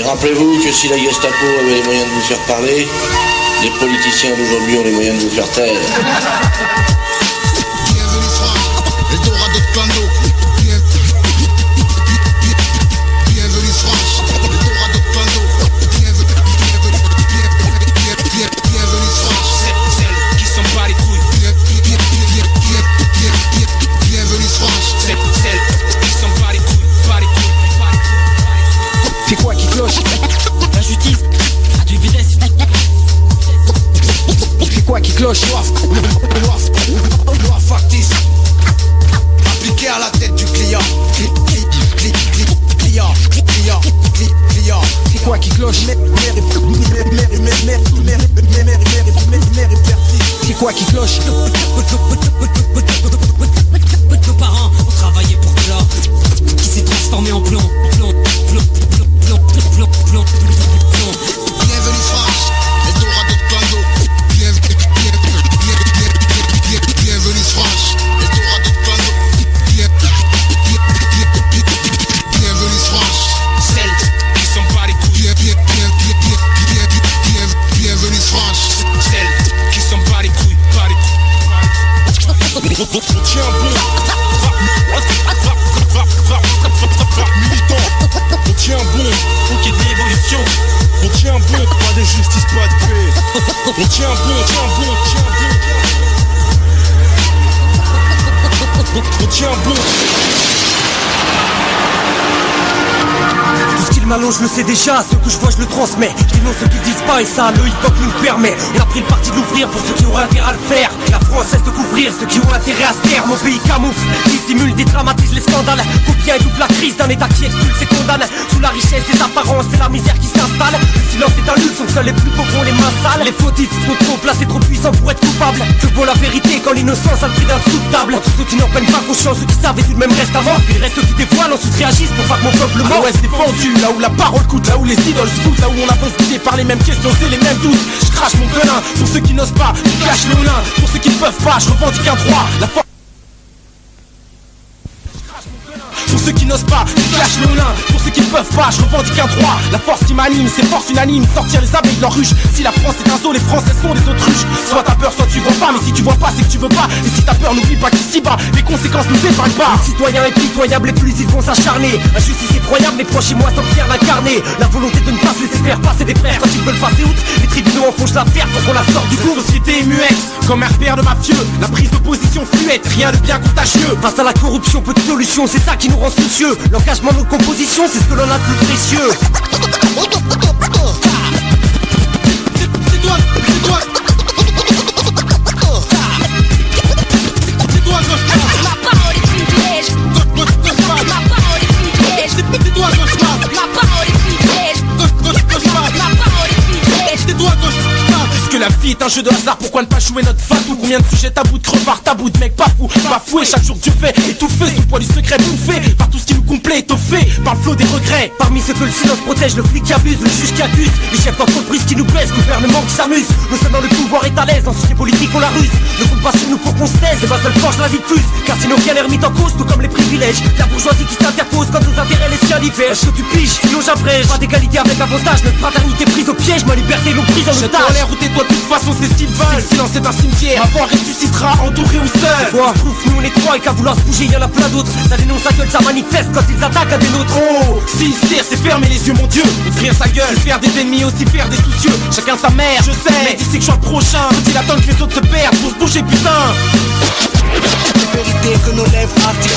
Rappelez-vous que si la Gestapo avait les moyens de vous faire parler, les politiciens d'aujourd'hui ont les moyens de vous faire taire. Bienvenue France, Eldorado de Plano. Bienvenue France, Eldorado de Plano. Bienvenue France, celle qui s'en bat les couilles. Bienvenue France, celle qui s'en bat les couilles, bat les couilles. C'est quoi qui cloche? La justice a du vitesse. C'est quoi qui cloche? loi factice appliquée à la tête du client. Client. C'est quoi qui cloche? C'est quoi qui cloche? Nos parents ont travaillé pour de l'or qui s'est transformé en plomb. Bienvenue France, Eldorado de Plano. Bienvenue France, Eldorado de Plano. Bienvenue France, Celle qui s'en bat les couilles. Bienvenue France, Celle qui s'en bat les couilles, bat les couilles. on tient bon. Militant, on tient bon. Faut qu'il y ait de l'évolution. On tient bon, pas de justice, pas de paix. On tient bon. On tient bon. Tout ce qu'ils m'allongent, je le sais déjà. Ce que je vois, je le transmets. Je dénonce ce qu'ils disent pas et ça, le hip-hop nous le permet. On a pris le parti de l'ouvrir pour ceux qui ont intérêt à le faire. La France cesse de couvrir ceux qui ont intérêt à se taire. Mon pays camoufle, dissimule, dédramatise les scandales. Combien et double la crise d'un état qui expulse et condamne. Sous la richesse des apparences, c'est la misère qui s'installe. Le silence est un luxe, donc seuls les plus pauvres ont les mains sales. Les fautifs sont trop placés, trop puissants pour être coupables. Que vaut la vérité quand l'innocence a le prix d'un sou de table? Entre ceux qui n'en prennent pas conscience, ceux qui savent et tout de même restent avant. Puis le reste qui dévoilent, ensuite réagissent pour pas que mon peuple meure. l'ouest défendu, là où la parole coûte, là où les idoles scoutent, là où on avance guidé par les mêmes questions, c'est les mêmes doutes. Je crache mon venin, pour ceux qui n'osent pas, je cache le lin, pour ceux qui ne peuvent pas, je revendique un droit, la force. Pour ceux qui n'osent pas, je cache le lin. Pour ceux qui ne peuvent pas, je revendique un droit. La force qui m'anime, c'est force unanime. Sortir les abeilles de leur ruche. Si la France est un zoo, les Français sont des autruches. Soit t'as peur, soit tu vois pas. Mais si tu vois pas, c'est que tu veux pas. Et si t'as peur, n'oublie pas qu'ici-bas, les conséquences nous épargnent pas. Les citoyens impitoyables et plus ils vont s'acharner. Injustice effroyable, mes proches et moi sont fiers d'incarner. La volonté de ne pas se laisser faire passer des frères quand ils veulent passer outre. Les tribunaux enfoncent l'affaire pour qu'on la sorte du coup. Société est muette, comme un repère de mafieux. La prise de position fluette, rien de bien contagieux. Face à la corruption, peu de solution, c'est ça qui nous rend soucieux. L'engagement de nos compositions, c'est ce que l'on a de plus précieux. Que la vie est un jeu de hasard, pourquoi ne pas jouer notre fatou? Combien de sujets tabous de crevards, tabous de mecs pas fous, bafoués. Chaque jour Dieu fait étouffer sous le poids du secret bouffé par tout ce qui nous complaît, étoffé par le flot des regrets. Parmi ceux que le silence protège, le flic qui abuse, le juge qui accuse, les chefs d'entreprise qui nous baissent, gouvernement qui s'amuse. Nous sommes dans le pouvoir est à l'aise, ensuite les politiques on la ruse. Ne compte pas sur nous pour qu'on se taise, c'est ma seule force la diffuse. Car sinon rien n'est remis en cause, tout comme les privilèges. La bourgeoisie qui s'interpose quand nos intérêts les siens divergent. Est-ce que tu piges? Sinon j'abrège. Pas d'égalité avec avantage, notre fraternité prise au piège, ma liberté l'ont prise en Jette otage. en l'air ou tais-toi, de toute façon c'est ce qu'ils veulent. Le silence est un cimetière, ma voix ressuscitera, entouré ou seul. Quoi? Nous on est trois et qu'à vouloir se bouger, y'en a plein d'autres. Ça dénonce sa gueule, ça manifeste quand ils attaquent à des nôtres. Oh, si c'est fermer les yeux mon Dieu, ouvrir sa gueule, c'est faire des ennemis aussi faire des soucieux. Chacun sa mère, je sais, mais d'ici que je sois le prochain. Faut-il attendre que les autres se perdent pour se bouger putain? La vérité que nos lèvres articulent.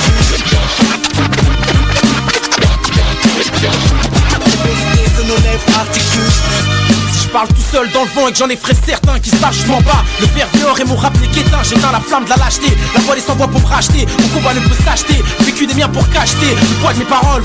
La vérité que nos lèvres articulent. Si je parle tout seul dans le vent et que j'en ai frais certains qui se battent, je m'en bats. Le verre dehors et mon rap n'est qu'éteint. J'éteins la flamme de la lâcheté. La voix est sans voix pour me racheter. Mon combat ne peut s'acheter. Vécu des miens pour cacheter le poids de mes paroles.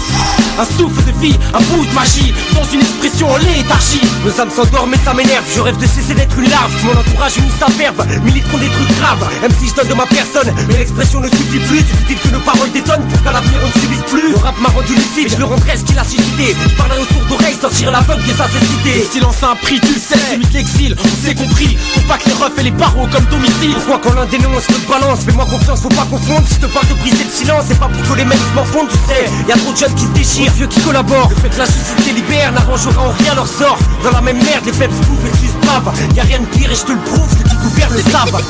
Un souffle de vie, un bout de magie. Dans une expression en léthargie. Nos âmes s'endorment et ça m'énerve. Je rêve de cesser d'être une larve. Mon entourage unit sa verve, milite contre des trucs graves. Même si je donne de ma personne, mais l'expression ne suffit plus. Suffit-il que nos paroles détonnent pour qu'à l'avenir on ne subisse plus. Le rap m'a rendu lucide et je le rendrai ce qu'il a suscité. Je parlerai au sourd d'oreille, sortir l'aveugle de sa cécité. Le silence a un prix, tu le sais, celui de l'exil, on s'est compris. Faut pas que les refs et les barreaux comme domicile. Pourquoi quand l'un dénonce, l'autre balance? Fais-moi confiance, faut pas confondre. Si je te parle de briser le silence, c'est pas pour que les mêmes se morfondent, tu sais. Y'a trop de jeunes qui se déchirent, vieux qui collaborent. Le fait que la justice délibère n'arrangera en rien leur sort. Dans la même merde, les faibles se bouffent et se bavent. Y'a rien de pire et je te le prouve, ceux qui gouvernent le savent.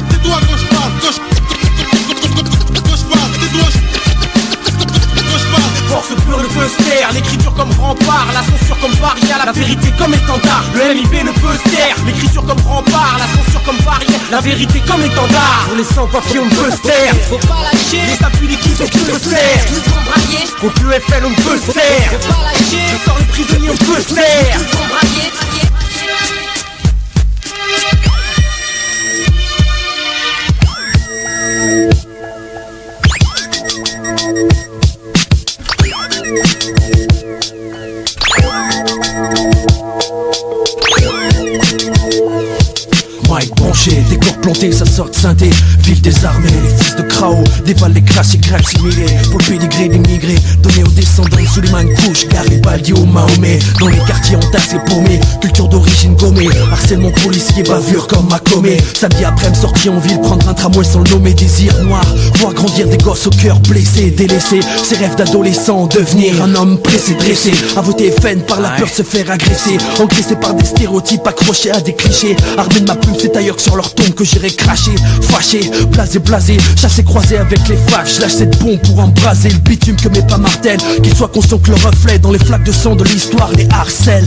C'est toi quand je parle, quand je parle, c'est toi. Force pure ne peut se taire, l'écriture comme rempart, la censure comme barrière, la vérité comme étendard. Le MIB ne peut se taire, l'écriture comme rempart, la censure comme barrière, la vérité comme étendard. Pour les sans-papiers on ne peut se taire. Faut pas lâcher, Les appuis liquides on peut se taire. nous vont brailler, Contre le FL on ne peut se taire. faut pas lâcher, Je sors les prisonniers on peut se taire. nous vont brailler. Mike branché, décor planté, ça sort de synthé. Ville désarmée, les fils de Krao dévalent les classiques assimilés. Pour le pédigré d'immigrés, donné aux descendants de Suleiman Kouch, Garibaldi ou Mahomet. Dans les quartiers entassés paumés, culture d'origine gommée. Harcèlement policier, bavure comme Macomet. Samedi après-midi sorti en ville, prendre un tramway sans le nommer. Désir noir, voir grandir des gosses au cœur blessé, délaissé. Ses rêves d'adolescent, devenir un homme pressé, dressé. À voter FN par la peur de se faire agresser. Engraissé par des stéréotypes accrochés à des clichés. Armé de ma plume, c'est ailleurs que sur leur tombe que j'irai cracher. Fâché, blasé, chassé croisé avec les faves. Je lâche cette bombe pour embraser le bitume que mes pas martèlent. Qu'ils soient conscients que le reflet dans les flaques de sang de l'histoire les harcèle.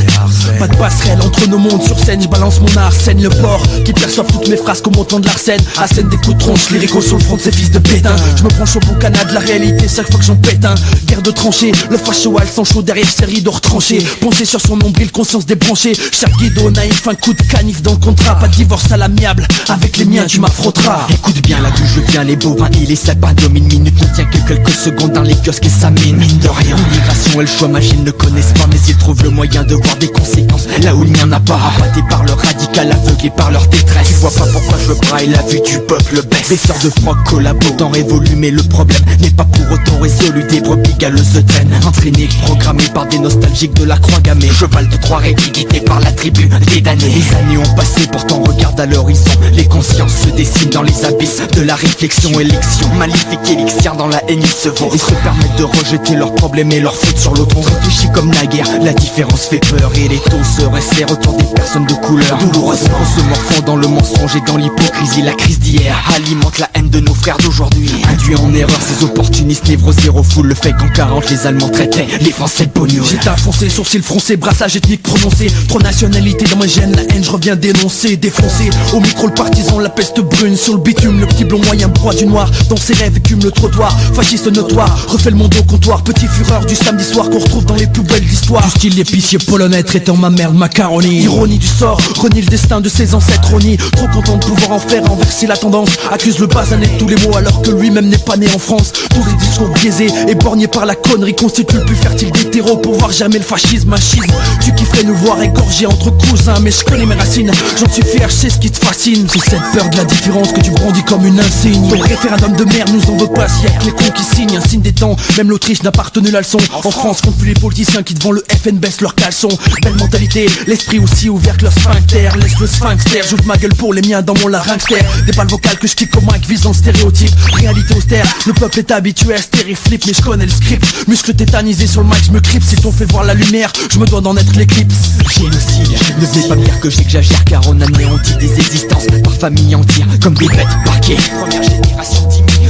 Pas de passerelle entre nos mondes sur scène. Je balance mon arsène, le port qui perçoivent toutes mes phrases comme autant de l'arsène. À scène des coups de tronche, lyrico sur le front de ces fils de pétain. Je me branche au boucanat de la réalité chaque fois que j'en pète un. Guerre de tranchées, le facho al sans chaud derrière ses rideaux retranchés. Penché sur son nombril, conscience débranchée. Chaque guido naïf, un coup de canif dans le contrat. Pas de divorce à l'amiable, avec les miens tu m'affronteras. Écoute bien là d'où je viens, les bovins et les sapins dominent. Minute ne tient que quelques secondes dans les kiosques et ça mine. Mine de rien, l'immigration et le choix magique ne connaissent pas, mais ils trouvent le moyen de voir des conséquences là où il n'y en a pas. Rabattés par leur radical, aveuglés par leur détresse. Tu vois pas pourquoi je braille, la vue du peuple baisse. Baisseurs de froc collabo, temps révolu, mais le problème n'est pas pour autant résolu. Des brebis galeuses de traîne, entraînés, programmés par des nostalgiques de la croix gammée. Cheval de trois raies guidé par la tribu des damnés. Les années ont passé, pourtant regarde à l'horizon. Les consciences se dessinent dans les abysses de la réflexion. Élection maléfique, élixir dans la haine, ils se vont et se permettent de rejeter leurs problèmes et leurs fautes sur l'autre. On réfléchit comme naguère, la différence fait peur et les taux se resserrent autour des personnes de couleur. Douloureusement se morfond dans le mensonge et dans l'hypocrisie. La crise d'hier alimente la haine de nos frères d'aujourd'hui. Induit en erreur ces opportunistes névrosés refoulent le fait qu'en 40 les Allemands traitaient les Français de pognon. J'étais foncé, sourcils froncés, brassage ethnique prononcé. Trop nationalité dans mes gènes, la haine je reviens dénoncer, défoncer. Au micro le partisan, la peste brune sur le bitume. Le petit blond moyen broie du noir, dans ses rêves écume le trottoir. Fasciste notoire, refait le monde au comptoir. Petit fureur du samedi soir qu'on retrouve dans les plus belles histoires. Du style épicier polonais traitant ma merde macaroni. Ironie du sort, renie le destin de ses ancêtres renie. Trop content de pouvoir en faire renverser la tendance. Accuse le basané de tous les mots alors que lui-même n'est pas né en France. Tous les discours biaisés et borgnés par la connerie constituent le plus fertile des terreaux pour voir jamais le fascisme, machisme. Tu kifferais nous voir égorgés entre cousins, mais je connais mes racines, j'en suis fier, je sais ce qui te fascine. C'est cette peur de la différence que tu brandis comme une insigne. Ton référendum de merde nous en veut pas, si y'a que les cons qui signent. Un signe des temps, même l'Autriche n'a pas retenu la leçon. En France, compte plus les politiciens qui devant le FN baissent leurs caleçons. Belle mentalité, l'esprit aussi ouvert que le sphincter. Laisse le sphincter, j'ouvre ma gueule pour les miens dans mon larynxter. Des balles vocales que je kick au mic visant le stéréotype. Réalité austère, le peuple est habitué à stéréflip, mais je connais le script. Muscle tétanisé sur le mic, je me cripe. Si t'on fait voir la lumière, je me dois d'en être l'éclipse. Génocide, ne venez pas me dire que j'exagère, car on anéantit des existences par famille entière comme des bêtes parquées. Première génération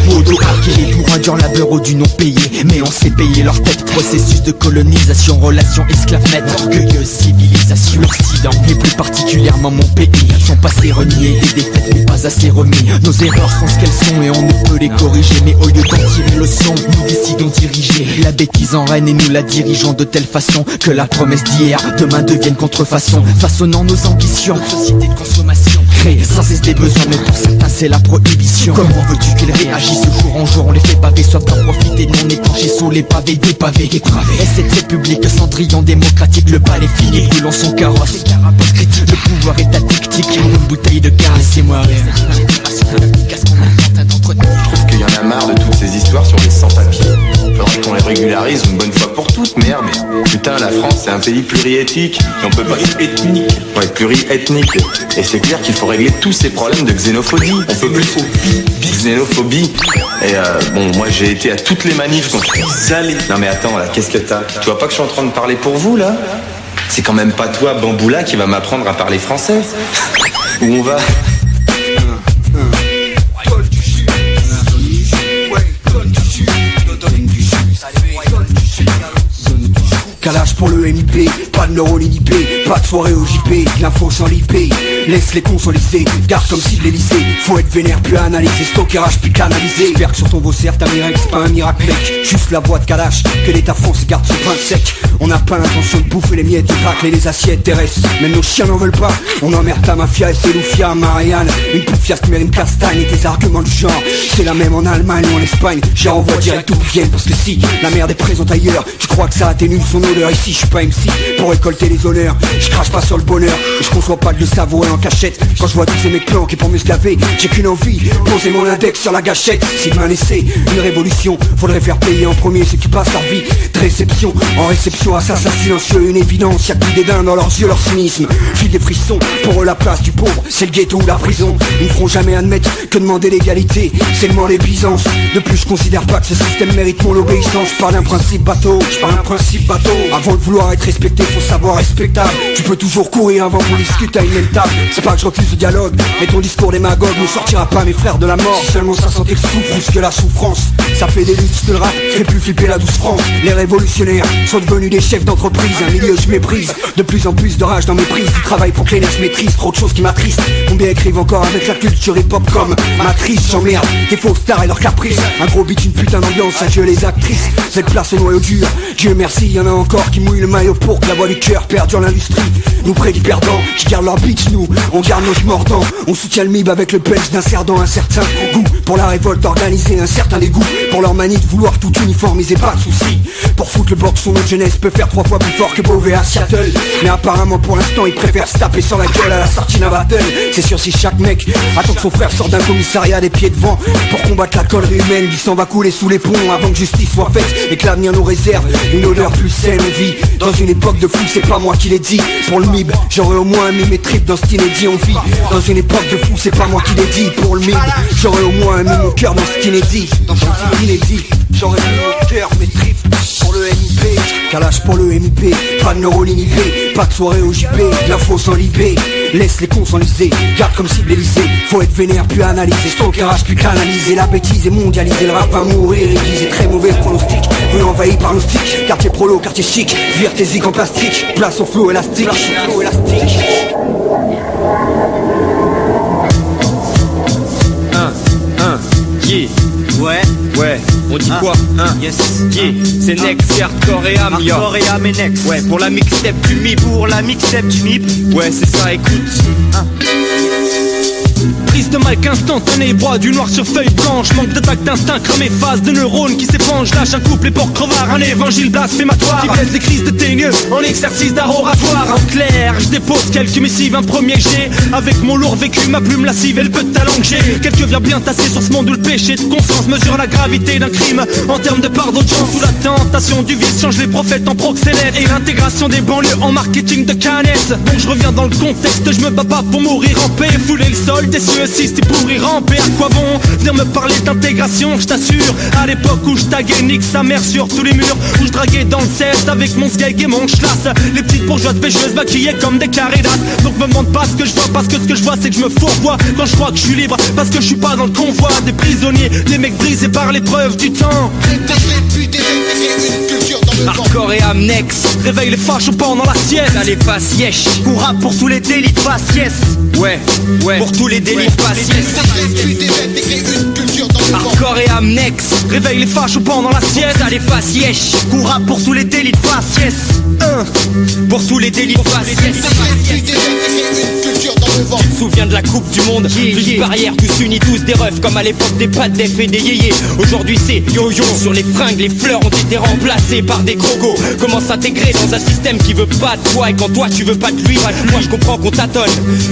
auto-arquée pour un dur labeur au du non payé, mais on sait payer leur tête. Processus de colonisation, relations esclaves-maîtres, orgueilleuse civilisation. L'Occident, et plus particulièrement mon pays, sont passés reniés, des défaites mais pas assez remis. Nos erreurs sont ce qu'elles sont et on ne peut les corriger, mais au lieu d'en tirer le son, nous décidons de diriger la bêtise en règne et nous la dirigeons de telle façon que la promesse d'hier demain devienne contrefaçon, façonnant nos ambitions. Société de consommation, créer sans cesse des besoins, mais pour certains c'est la prohibition. Comment veux-tu qu'ils réagissent jour en jour? On les fait baver, soif d'en profiter, non étanchés sous les pavés, des pavés dépravés. Et cette république, Cendrillon démocratique, le bal est fini, brûlons son carrosse. Post-critique, le pouvoir est tactique, une bouteille de gaz, laissez-moi rire. Je trouve qu'il y en a marre de toutes ces histoires sur les sans-papiers. Faudrait qu'on les régularise une bonne fois pour toutes, merde. Putain, la France, c'est un pays pluriethnique. Et on peut pas... Pluriethnique. Ouais, pluriethnique. Et c'est clair qu'il faut régler tous ces problèmes de xénophobie. On peut plus... Xénophobie. Et bon, moi j'ai été à toutes les manifs contre... Non mais attends, là, qu'est-ce que t'as? Tu vois pas que je suis en train de parler pour vous, là? C'est quand même pas toi, Bamboula, qui va m'apprendre à parler français. Où on va? Calage pour le MIP, pas de neurones inhibés, pas de soirée au JP, l'info sans l'IP, laisse les consoliser, garde comme cible l'Elysée, faut être vénère puis analyser, stockage puis canaliser. J'espère que sur ton beau cerf ta miracle c'est pas un miracle mec, juste la boîte Kalash, que l'État France garde son pain sec. On n'a pas l'intention de bouffer les miettes, de craquer les assiettes terrestres, même nos chiens n'en veulent pas. On emmerde ta mafia et c'est Lufia, Marianne, une poufiasse qui mérite une castagne et tes arguments du genre. C'est la même en Allemagne ou en Espagne, j'y renvoie direct où viennent. Parce que si la merde est présente ailleurs, tu crois que ça atténue son odeur. Ici je suis pas MC pour récolter les honneurs, je crache pas sur le bonheur, et je conçois pas de le savourer en cachette. Quand je vois tous ces mecs planqués pour me se laver, j'ai qu'une envie, poser mon index sur la gâchette. S'il m'a laissé une révolution, faudrait faire payer en premier ceux qui passent leur vie de réception en réception. Assassin silencieux, une évidence, y'a que du dédain dans leurs yeux, leur cynisme file des frissons. Pour eux la place du pauvre, c'est le ghetto ou la prison. Ils ne feront jamais admettre que demander l'égalité, c'est demander Byzance. De plus je considère pas que ce système mérite mon obéissance. Je parle d'un principe bateau, je parle d'un principe bateau. Avant de vouloir être respecté, faut savoir respectable. Tu peux toujours courir avant qu'on discute à une même table. C'est pas que je refuse le dialogue, mais ton discours démagogue ne sortira pas mes frères de la mort. Si seulement ça sentait le souffrance que la souffrance. Ça fait des luttes de le rap, fait plus flipper la douce France. Les révolutionnaires sont devenus des chefs d'entreprise, un milieu je méprise. De plus en plus de rage dans mes prises, du travail pour que les nerfs maîtrisent. Trop de choses qui m'attristent, combien écrivent encore avec la culture hip-hop comme matrice. J'emmerde des faux stars et leurs caprices. Un gros beat, une putain d'ambiance, adieu les actrices. Cette place au noyau dur, Dieu merci, y'en a encore qui mouillent le maillot pour que la voix du cœur perdure l'industrie. Nous prédit perdants, qui gardent leur bitch, nous, on garde nos mordants. On soutient le MIB avec le punch d'un cerdant, un certain goût pour la révolte organisée, un certain dégoût pour leur manie de vouloir tout uniformiser, pas de soucis. Pour foutre le box, son autre jeunesse peut faire 3 fois plus fort que Beauvais à Seattle. Mais apparemment pour l'instant ils préfèrent se taper sur la gueule à la sortie d'un battle. C'est sûr si chaque mec attend que son frère sorte d'un commissariat des pieds devant pour combattre la connerie humaine, du sang va couler sous les ponts avant que justice soit faite et que l'avenir nous réserve une odeur plus saine. On vit dans une époque de fou, c'est pas moi qui l'ai dit. Pour le MIB, j'aurais au moins mis mes tripes dans cet inédit. On vit dans une époque de fou, c'est pas moi qui l'ai dit. Pour le MIB, j'aurais au moins mis mon cœur dans cet inédit. Dans cet inédit, j'aurais mis mon cœur, mes tripes pour le MIP. Calage pour le MIP, pas de neurones inhibés, pas de soirée au JP, l'info sans l'IP. Laisse les cons s'enliser, garde comme cible l'Elysée. Faut être vénère puis analyser, stockage puis canaliser. La bêtise est mondialisée, le rap va mourir aiguisé. Très mauvais pronostic, rue envahie par nos sticks. Quartier prolo, quartier chic, vire tes zigs en plastique. Place au flot élastique, Yeah. Ouais, on dit quoi? Yes. Yeah. C'est Nex, Hardcore et Am, Hardcore et Am et Nex. Ouais, pour la mixtape du MIB. Pour la mixtape du MIB. Ouais, c'est ça, écoute. Prise de mic instantanée, bois du noir sur feuille blanche. Manque d'attaque d'instinct, cramé, phase de neurones qui s'épangent. Lâche un couple et porc crevard, un évangile blasphématoire qui blesse les crises de teigneux en exercice d'art oratoire. En clair, je dépose quelques missives, un premier jet. Avec mon lourd vécu, ma plume lascive et le peu de talent que j'ai. Quelques vers bien tassés sur ce monde où le péché de conscience mesure la gravité d'un crime. En termes de part d'audience, sous la tentation du vice change les prophètes en proxénètes. Et l'intégration des banlieues en marketing de canesse. Donc je reviens dans le contexte, je me bats pas pour mourir en paix. Fouler le sol des cieux si c'est pour y ramper. À quoi bon venir me parler d'intégration? Je t'assure, à l'époque où je taguais nique sa mère sur tous les murs, où je draguais dans le ceste avec mon sgeg et mon schlass. Les petites bourgeoises pêcheuses maquillées comme des caridas. Donc me demande pas ce que je vois, parce que ce que je vois c'est que je me fourvoie quand je crois que je suis libre, parce que je suis pas dans le convoi des prisonniers, les mecs brisés par l'épreuve du temps. Hardcore et Am, Nex. Réveille les fâches pendant la sieste. Allez, passe yesh. Pour rap pour tous les délits de faciès. Ouais, pour tous les délits de faciès. Hardcore et Am, Nex. Réveille les fâches pendant la sieste. Allez, passe yesh. Pour rap pour tous les délits de faciès. Pour tous les délits de faciès. Tu te souviens de la Coupe du Monde? Plus de barrières, tous unis, tous des refs, comme à l'époque des pattes d'Ef et des yéyés. Aujourd'hui c'est yo-yo, sur les fringues, les fleurs ont été remplacées par des crocos. Comment s'intégrer dans un système qui veut pas de toi et quand toi tu veux pas de lui? Moi je comprends qu'on tâtonne.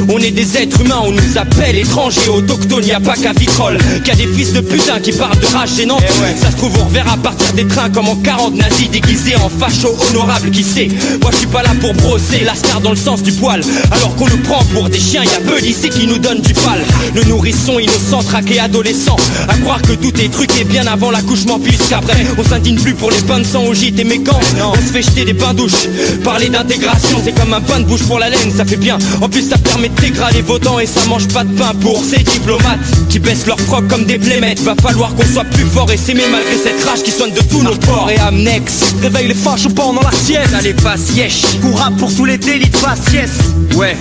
On est des êtres humains, on nous appelle étrangers, autochtones, y'a pas qu'à Vitrolles qu'il y a des fils de putain qui parlent de rage gênante. Ça se trouve on reverra partir des trains comme en 40 nazis déguisés en facho honorable, qui sait? Moi je suis pas là pour brosser l'ascar dans le sens du poil, alors qu'on nous prend pour des chiens. Y'a peu d'ici qui nous donnent du pal. Le nourrisson innocent, traqué adolescent, à croire que tout est truqué bien avant l'accouchement, puisqu'après on s'indigne plus pour les pains de sang au gîte et mécans. On se fait jeter des bains douches. Parler d'intégration c'est comme un pain de bouche pour la laine, ça fait bien. En plus ça permet de dégrader vos dents et ça mange pas de pain pour ces diplomates qui baissent leur froc comme des blémettes. Va falloir qu'on soit plus fort et s'aimer malgré cette rage qui sonne de tous nos ports. Et Amnex réveille les fâches pendant la sieste. Ça les passe yesh. Pour rap pour tous les délits de faciès. Ouais,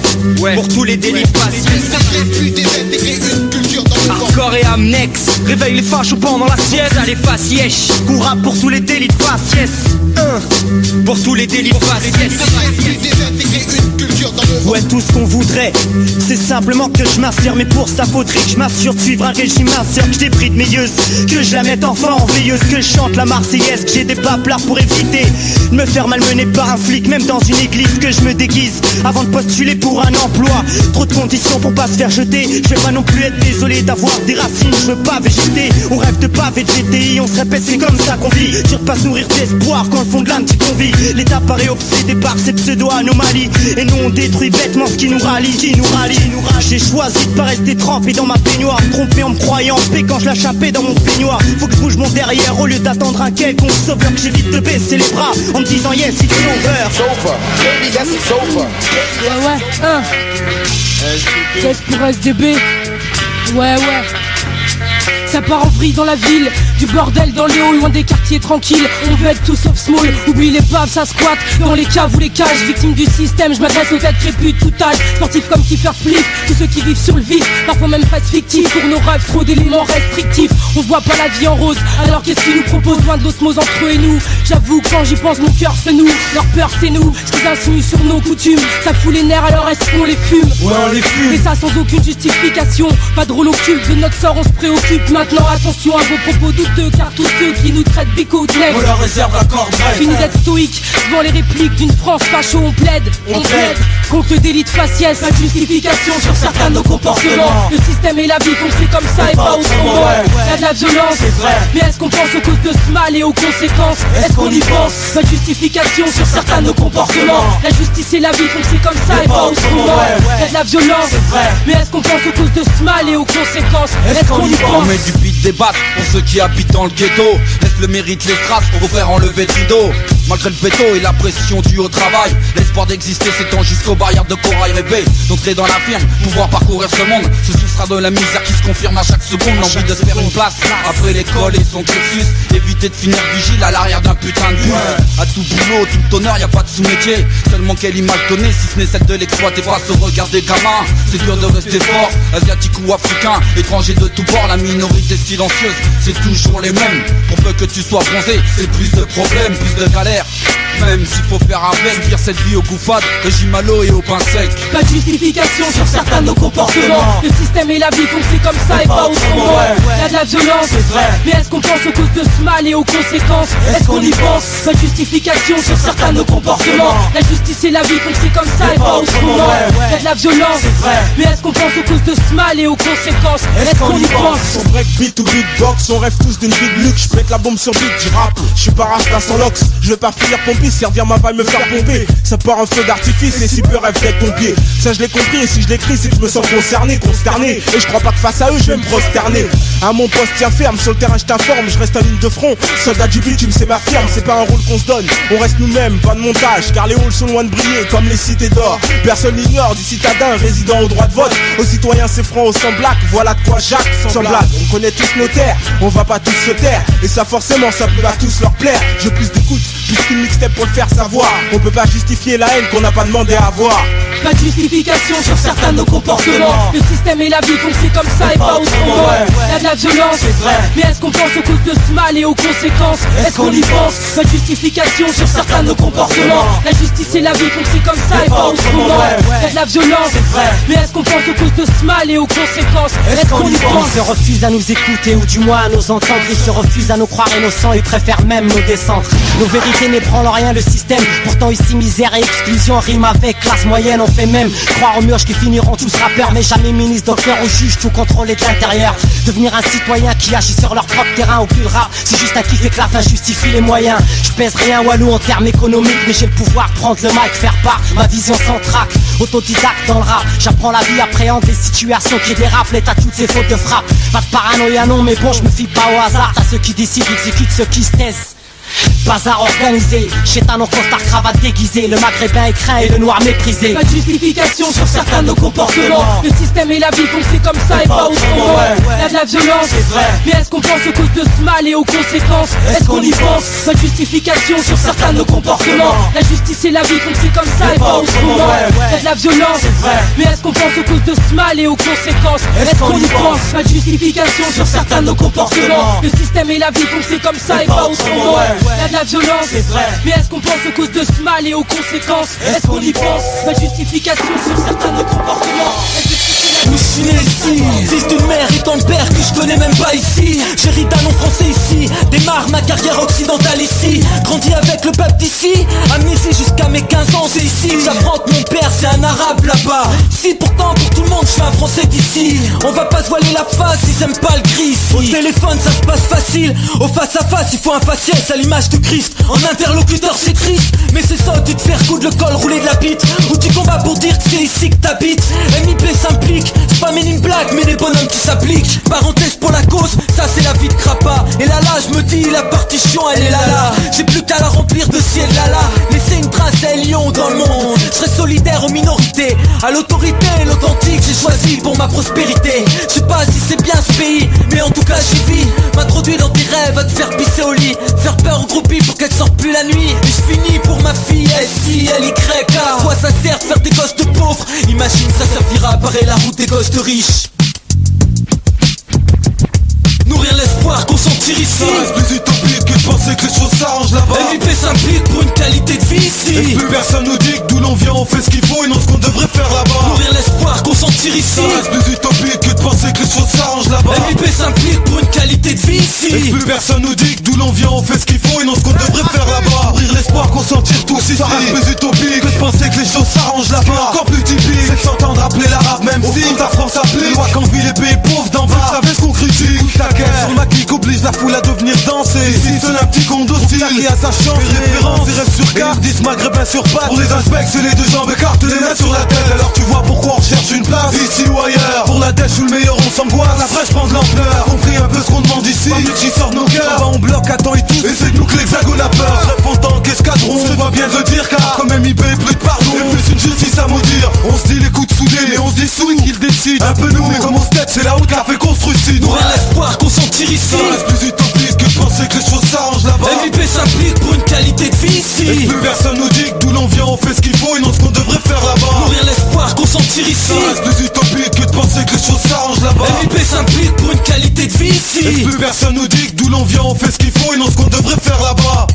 pour tous les délits de faciès. Hardcore et Amnex réveille les fâches pendant la sieste. Ça les passe yesh. Pour rap pour tous les délits de faciès. Pour tous les délits de faciès. Ouais, tout ce qu'on voudrait, c'est simplement que je m'assure. Mais pour ça faudrait que je m'assure de suivre un régime minceur, que je débride mes yeux, que je la mette enfin en veilleuse, que je chante la Marseillaise, que j'ai des paplards pour éviter de me faire malmener par un flic, même dans une église, que je me déguise avant de postuler pour un emploi. Trop de conditions pour pas se faire jeter. Je vais pas non plus être désolé d'avoir des racines, je veux pas végéter. On rêve de pas VGTI, on se répète c'est comme ça qu'on vit. Dur pas se nourrir d'espoir quand le fond de l'âme t'y convie. L'État paraît obsédé par ces pseudo-anomalies, et nous on détruit bêtement ce qui nous rallie, J'ai choisi de pas rester trempé dans ma baignoire, me tromper en me croyant en paix quand je lâche un paix dans mon peignoir. Faut que je bouge mon derrière au lieu d'attendre un quelconque sauveur, que j'évite de baisser les bras en me disant yes it's over. Test pour SDB. Ouais. Ça part en vrille dans la ville, du bordel dans les halls, loin des quartiers tranquilles. On veut être tout sauf small, oublie les paves, ça squatte dans les caves ou les cages. Victime du système, je m'adresse aux têtes crépues de tout âge. Sportifs comme Kiefer Spliff, tous ceux qui vivent sur le vif, parfois même presque fictifs. Pour nos rêves, trop d'éléments restrictifs. On voit pas la vie en rose, alors qu'est-ce qu'ils nous proposent? Loin de l'osmose entre eux et nous. J'avoue, quand j'y pense, mon cœur se noue. Leur peur c'est nous, ce qu'ils insinuent sur nos coutumes. Ça fout les nerfs, alors est-ce qu'on les fume? Ouais, on les fume. Et ça sans aucune justification. Pas de rôle occulte, de notre sort on se préoccupe. Maintenant attention à vos propos douteux, car tous ceux qui nous traitent bico on leur réserve la corde. Fini d'être stoïque devant les répliques d'une France facho. On plaide contre le délit de faciès. Pas de justification sur certains de nos comportements. Le système et la vie font que c'est comme ça et pas autrement. Y'a de la violence, mais est-ce qu'on pense aux causes de ce mal et aux conséquences? Est-ce qu'on y pense? Pas de justification sur certains de nos comportements. La justice et la vie font que c'est comme ça et pas autrement. Y'a de la violence, mais est-ce qu'on pense aux causes de ce mal et aux conséquences? Est-ce qu'on y pense? On met du beat des basses pour ceux qui habitent dans le ghetto. Laisse le mérite les traces pour vous faire enlever du dos. Malgré le veto et la pression due au travail, l'espoir d'exister s'étend jusqu'aux barrières de corail. Rêver d'entrer dans la firme, pouvoir parcourir ce monde, se soustraire de la misère qui se confirme à chaque seconde. L'envie de se faire une place après l'école et son cursus, éviter de finir vigile à l'arrière d'un putain de bus. À tout boulot, tout honneur, y a pas de sous-métier. Seulement quelle image donner si ce n'est celle de l'exploiter face au regard des gamins. C'est dur de rester fort, asiatique ou africain, étranger de tout bord, la minorité silencieuse, c'est toujours les mêmes. Pour peu que tu sois bronzé, c'est plus de problèmes, plus de galères. Même s'il faut faire avec, dire cette vie au goût fade, régime à l'eau et au pain sec. Pas de justification sur certains de nos comportements. Le système et la vie font que c'est comme ça et pas autrement. Y'a de la violence, mais est-ce qu'on pense aux causes de ce mal et aux conséquences? Est-ce qu'on y pense? Pas de justification sur certains de nos comportements. La justice et la vie font que c'est comme ça et pas autrement. Y'a de la violence, mais est-ce qu'on pense aux causes de ce mal et aux conséquences? Est-ce qu'on y pense? On break beat ou beatbox, on rêve tous d'une vie de luxe. J'pète la bombe sur beat, j'rappe. J'suis pas rasta sans lox, j'vais pas finir pompier, servir ma vaille, me faire pomper. Ça part un feu d'artifice et si peu rêve d'être pompier. Ça je l'ai compris et si je l'écris c'est que je me sens concerné, consterné. Et je crois pas que face à eux je vais me prosterner. À mon poste tiens ferme, sur le terrain je t'informe, je reste en ligne de front. Soldat du bitume c'est ma firme, c'est pas un rôle qu'on se donne. On reste nous-mêmes, pas de montage, car les halls sont loin de briller comme les cités d'or. Personne n'ignore du citadin résident au droit de vote. Aux citoyens c'est franc, aux sans black, voilà de quoi Jacques sans blague. On connaît tous nos terres, on va pas tous se taire. Et ça forcément ça peut pas tous leur plaire. Je plus d'écoute, plus qu'une mixtape pour le faire savoir. On peut pas justifier la haine qu'on n'a pas demandé à avoir. Pas de justification sur certains de nos comportements. Le système et la vie font que c'est comme ça et pas autrement. Y'a de y'a de la violence, c'est vrai. Mais est-ce qu'on pense aux causes de ce mal et aux conséquences? Est-ce qu'on y pense? Pas de justification sur certains de nos comportements. La justice et la vie font que c'est comme ça et pas autrement. Y'a de la violence, c'est vrai. Mais est-ce qu'on pense aux causes de ce mal et aux conséquences? Est-ce qu'on y pense? Ils se refusent à nous écouter ou du moins à nous entendre. Ils se refusent à nous croire innocents, ils préfèrent même nous descendre. Nos vérités n'ébranlent rien le système. Pourtant ici misère et exclusion riment avec classe moyenne. On fait même croire aux mioches qui finiront tous rappeurs, mais jamais ministre, docteur ou juge, tout contrôler de l'intérieur. Devenir un citoyen qui agit sur leur propre terrain au plus rare, c'est juste un kiff et que la fin justifie les moyens. Je pèse rien Walou en termes économiques, mais j'ai le pouvoir de prendre le mic, faire part ma vision sans trac. Autodidacte dans le rap, j'apprends la vie, appréhende les situations qui dérapent, l'état toutes ces fautes de frappe. Pas de paranoïa non, mais bon je me fie pas au hasard. T'as ceux qui décident, exécutent ceux qui se taisent. Bazar organisé, chétan en costard cravate déguisé, le maghrébin écrin et le noir méprisé. Pas de justification sur certains de nos comportements. Le système et la vie font que c'est comme ça et pas autrement. Y'a de la violence, c'est vrai. Mais est-ce qu'on pense aux causes de ce mal et aux conséquences? Est-ce qu'on y pense? Pas de justification sur certains de nos comportements. La justice et la vie font que c'est comme ça et pas autrement. Y'a de la violence, c'est vrai. Mais est-ce qu'on pense aux causes de ce mal et aux conséquences? Est-ce qu'on y pense? Pas de justification sur certains de nos comportements. Le système et la vie font que c'est comme ça et pas autrement. Y'a de la violence, c'est vrai. Mais est-ce qu'on pense aux causes de ce mal et aux conséquences? Est-ce qu'on y pense? Pas de justification sur certains de nos comportements. Je suis né ici, fils d'une mère et d'un père que je connais même pas ici. J'hérite d'un nom français ici, démarre ma carrière occidentale ici. Grandi avec le peuple d'ici, amnésie jusqu'à mes 15 ans, c'est ici. J'apprends que mon père c'est un arabe là-bas. Ici pourtant pour tout le monde je suis un français d'ici. On va pas se voiler la face, ils aiment pas le gris ici. Au téléphone ça se passe facile, au face à face il faut un faciès à l'image de Christ. En interlocuteur c'est triste, mais c'est ça, tu te fais recoudre le col, rouler de la bite. Ou tu combats pour dire que c'est ici que t'habites. MIP s'implique, c'est pas mes une blague mais des bonhommes qui s'appliquent. Parenthèse pour la cause, ça c'est la vie de Crapa. Et là je me dis la partition elle est là. J'ai plus qu'à la remplir de ciel là. Laisser une trace à Lyon dans le monde. Je serai solidaire aux minorités, à l'autorité, l'authentique j'ai choisi pour ma prospérité. Je sais pas si c'est bien ce pays, mais en tout cas j'y vis. M'introduire dans tes rêves, à te faire pisser au lit, faire peur aux groupies pour qu'elles sortent plus la nuit. Et je finis pour ma fille SILY. À quoi ça sert de faire des gosses de pauvres? Imagine ça servira à barrer la route des gosses de riches. Nourrir l'espoir qu'on s'en tire ici. Ça reste plus utopique que de penser que les choses s'arrangent là-bas. MIP s'implique pour une qualité de vie ici. Et plus personne nous dit que d'où l'on vient on fait ce qu'il faut et non ce qu'on devrait faire là-bas. Nourrir l'espoir qu'on s'en tire ici. Ça reste plus utopique que de penser que les choses s'arrangent là-bas. MIP s'implique pour une qualité de vie ici. Et plus personne nous dit que d'où l'on vient on fait ce qu'il faut et non ce qu'on devrait faire là-bas. Nourrir l'espoir qu'on s'en tire tous ici. Ça reste plus utopique que de penser que les choses s'arrangent là-bas. Encore plus typique c'est de s'entendre appeler l'arabe même si ta France applique. Loi quand vit les pays pauvres d'en bas. Vous savez ce qu'on critique. Sur ma clique oblige la foule à devenir danser. Ici sonne un petit con docile qui a sa chance. Les références, les rêves sur carte, 10 maghrébins sur pattes. Pour les inspects, c'est les deux jambes écartent, les mains sur la tête. Alors tu vois pourquoi on recherche une place, ici ou ailleurs. Pour la dèche ou le meilleur on s'angoisse, la fraîche prend de l'ampleur. Compris un peu ce qu'on demande ici, qui sort nos cœurs. On bloque, attends et tout, et c'est nous que l'hexagone a peur. Rêve en tant qu'escadron, c'est pas bien de le dire car comme MIP, plus de pardon, et plus une justice à maudire. On se dit les coups de soudés, mais on se dit sous qu'il décide. Un peu nous, mais comme on se tête, c'est la route qu'a fait construire ici. Nourrir l'espoir qu'on s'en tire ici. Ça reste plus utopique que de penser que les choses s'arrangent là-bas. MIP s'implique pour une qualité de vie ici. Et plus personne nous dit que d'où l'on vient on fait ce qu'il faut et non ce qu'on devrait faire là-bas. Nourrir l'espoir qu'on s'en tire ici. Ça reste plus utopique que de penser que les choses s'arrangent là-bas. MIP s'implique pour une qualité de vie ici. Et plus personne nous dit que d'où l'on vient on fait ce qu'il faut et non ce qu'on devrait faire là-bas.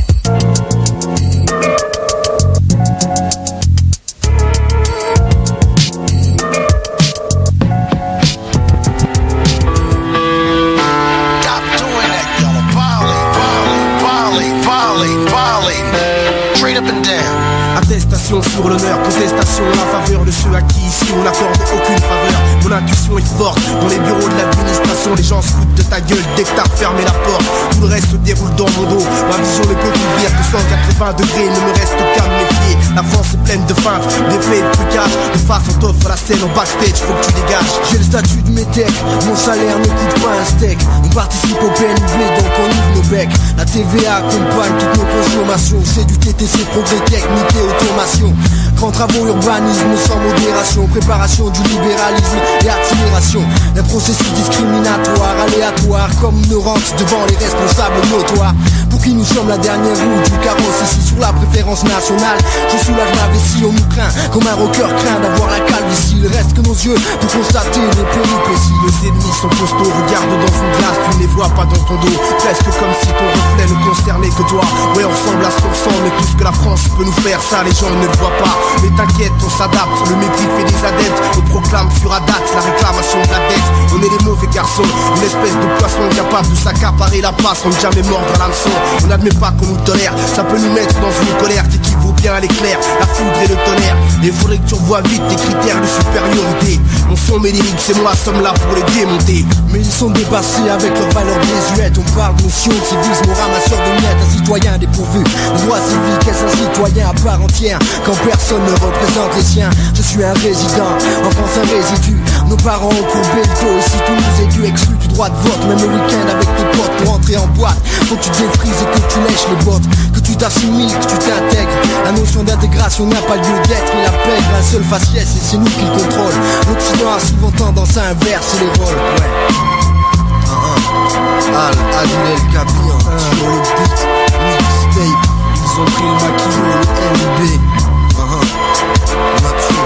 Attestation sur l'honneur, contestation en faveur de ceux à qui ici on n'accorde aucune faveur. Mon intuition est forte, dans les bureaux de l'administration les gens se foutent de ta gueule dès que t'as fermé la porte. Tout le reste se déroule dans mon dos, ma vision ne peut qu'ouvrir que 180 degrés, ne me reste qu'à me méfier. La France est pleine de feintes, d'effets, de trucages. De face on t'offre la scène en backstage, faut que tu dégages. J'ai le statut de métèque, mon salaire ne coûte pas un steak. On participe au PNB donc on ouvre nos becs. La TVA accompagne toutes nos consommations, c'est du TTC, progrès technique et automation. Grands travaux, urbanisme sans modération, préparation du libéralisme et accélération d'un processus discriminatoire, aléatoire, comme une rente devant les responsables notoires. Pour qui nous sommes la dernière roue du carrosse ici sur la préférence nationale. Je soulage ma vessie, on nous craint comme un rocker craint d'avoir la calvitie. Il reste que nos yeux pour constater les péripéties. Les ennemis sont costauds, regarde dans une glace, tu ne les vois pas dans ton dos. Presque comme si ton reflet ne concernait que toi. Ouais, on ressemble à ce qu'on ressemble, mais tout ce que la France peut nous faire, ça les gens ne le voient pas. Mais t'inquiète, on s'adapte, le mépris fait des adeptes. On proclame sur date la réclamation de la dette. On est les mauvais garçons, une espèce de poisson capable de s'accaparer la passe sans jamais mordre à l'hameçon. On n'admet pas qu'on nous tolère, ça peut nous mettre dans une colère qui équivaut bien à l'éclair, la foudre et le tonnerre. Et faudrait que tu revoies vite tes critères de supériorité. Mon son, mes lyriques, c'est moi, sommes là pour les démonter. Mais ils sont dépassés avec leurs valeurs désuètes. On parle de notion de civisme, ramasseur de miettes, un citoyen dépourvu de droits civiques, est-ce un citoyen à part entière quand personne ne représente les siens. Je suis un résident, en France un résidu. Nos parents ont courbé le dos, et si tout nous est dû, exclu du droit de vote. Même le week-end avec tes potes pour entrer en boîte. Faut que tu défrises et que tu lèches les bottes, que tu t'assimiles, que tu t'intègres. La notion d'intégration n'a pas lieu d'être, il appelle un seul faciès et c'est nous qui le contrôle. L'Occident a souvent tendance à inverser les rôles. Ouais. Adil El Kabir sur le beat, mixtape. Ils ont pris le maquillot, le MB. Mathieu.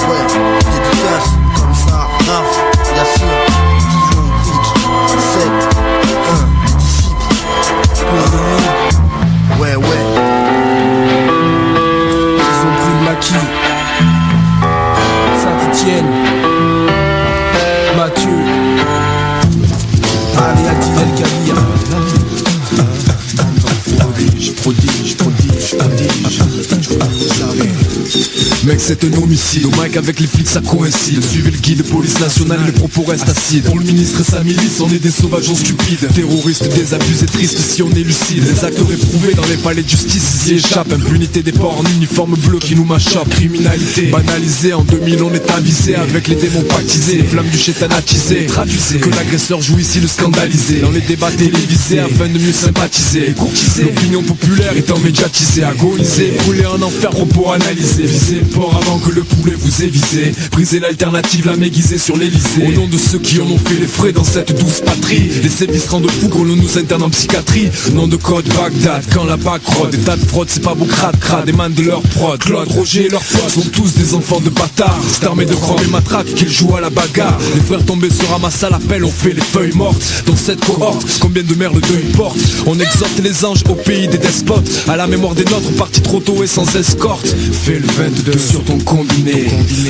Ouais, dédicace comme ça. Raf, Yassir, Dijon, Bridge, 7, 1, disciple. Pour le monde. Ouais, ouais. Ils ont pris le maquis. Saint-Etienne. Mathieu. Allez, Adil El Kabir. Prodige. Mec, c'est un homicide, au mic avec les flics ça coïncide. Suivez le guide, police nationale, les propos restent acides. Pour le ministre et sa milice, on est des sauvages stupides. Terroristes, désabusés, tristes si on est lucide. Les acteurs éprouvés dans les palais de justice s'y échappent. Impunité des porcs en uniforme bleu qui nous machoppent. Criminalité banalisée, en 2000 on est avisé. Avec les démons pactisés, les flammes du chétan attisées. Traduisez que l'agresseur joue ici le scandalisé. Dans les débats télévisés afin de mieux sympathiser. Courtiser, l'opinion populaire étant médiatisée. Agoniser, brûler en enfer, propos analysés. Viser le port avant que le poulet vous ait visé. Briser l'alternative, la m'aiguiser sur l'Elysée. Au nom de ceux qui en ont fait les frais dans cette douce patrie. Les sévices rendent fous, gros nous interne en psychiatrie. Nom de code Bagdad, quand la bac rôde. Des tas de fraude, c'est pas beau crade, des man de leur prod. Claude, Roger et leurs potes sont tous des enfants de bâtards. C'est armé de chrome et matraque qu'ils jouent à la bagarre. Les frères tombés se ramassent à l'appel, on fait les feuilles mortes. Dans cette cohorte, combien de mères le deuil porte. On exhorte les anges au pays des despotes. À la mémoire des nôtres, partis trop tôt et sans escorte. Fais le 22 sur ton combiné.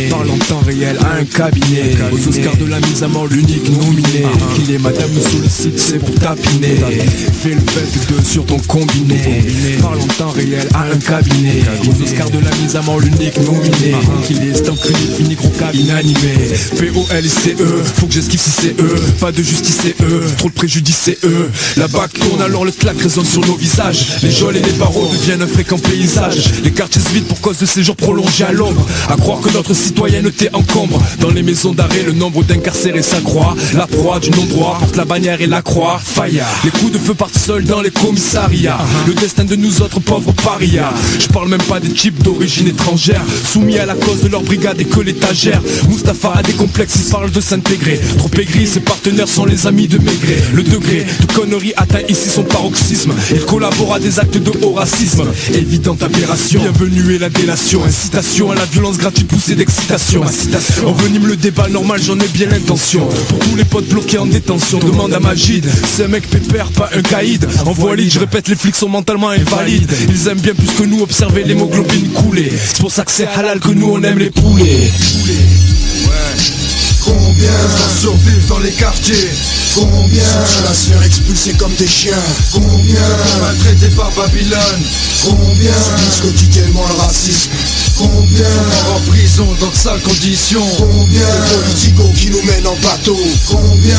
Parle en temps réel à un cabinet. Aux Oscars de la mise à mort, l'unique nominé. Qu'il est madame me sollicite, c'est pour tapiner. Fais le 22 sur ton combiné. Parle en temps réel à un cabinet. Aux Oscars de la mise à mort, l'unique nominé. Qu'il est enculé, fini gros cap inanimé. P-O-L-I-C-E, faut que j'esquive si c'est eux. Pas de justice c'est eux, trop de préjudice c'est eux. La bague tourne alors le claque résonne sur nos visages. Les geôles et les barreaux deviennent un fréquent paysage. Les quartiers se vident pour cause de séjours prolongés à l'ombre. À croire que notre citoyenneté encombre. Dans les maisons d'arrêt, le nombre d'incarcérés s'accroît. La proie du non-droit porte la bannière et la croix. Faya. Les coups de feu partent seuls dans les commissariats. Le destin de nous autres pauvres parias. Je parle même pas des types d'origine étrangère, soumis à la cause de leur brigade et que l'étagère. Mustapha a des complexes, il parle de s'intégrer. Trop aigri, ses partenaires sont les amis de Maigret. Le degré de connerie atteint ici son paroxysme. Il collabore à des actes de haut racisme. Évidente aberration, bienvenue et la délation. Incitation à la violence gratuite poussée d'excitation. Envenime le débat normal, j'en ai bien l'intention. Pour tous les potes bloqués en détention, demande à Majid. C'est un mec pépère, pas un caïd. Envoie lead, je répète, les flics sont mentalement invalides. Ils aiment bien plus que nous observer l'hémoglobine couler. C'est pour ça que c'est halal que nous on aime les poulets. Combien survivent dans les quartiers? Combien la se faire expulser comme des chiens? Combien maltraités par Babylone? Combien subissent quotidiennement le racisme? Combien morts en prison dans de sales conditions? Combien de politicos qui nous mènent en bateau? Combien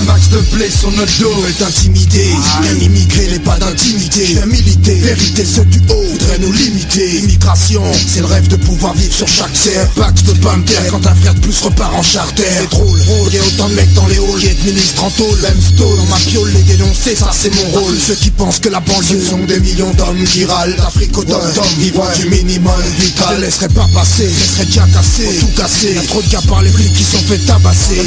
un max de blé sur notre dos? Est intimidé, un immigré n'est pas d'intimité. Un milité, vérité ceux du haut voudraient nous limiter. Immigration, c'est le rêve de pouvoir vivre sur chaque terre. Pax de pas me taire quand un frère de plus repart en charter. C'est trop tôle. Il y a autant de mecs dans les halls, j'ai de ministres en tôle. Même stone, dans ma piole, les dénoncer, ça c'est mon rôle. Tous ceux qui pensent que la banlieue sont des millions d'hommes qui râlent d'Afrique au dom-tom, vivant du minimum vital. Je laisserai pas passer, je laisserai déjà casser, tout casser. Y'a trop de gars par les flics qui sont fait tabasser.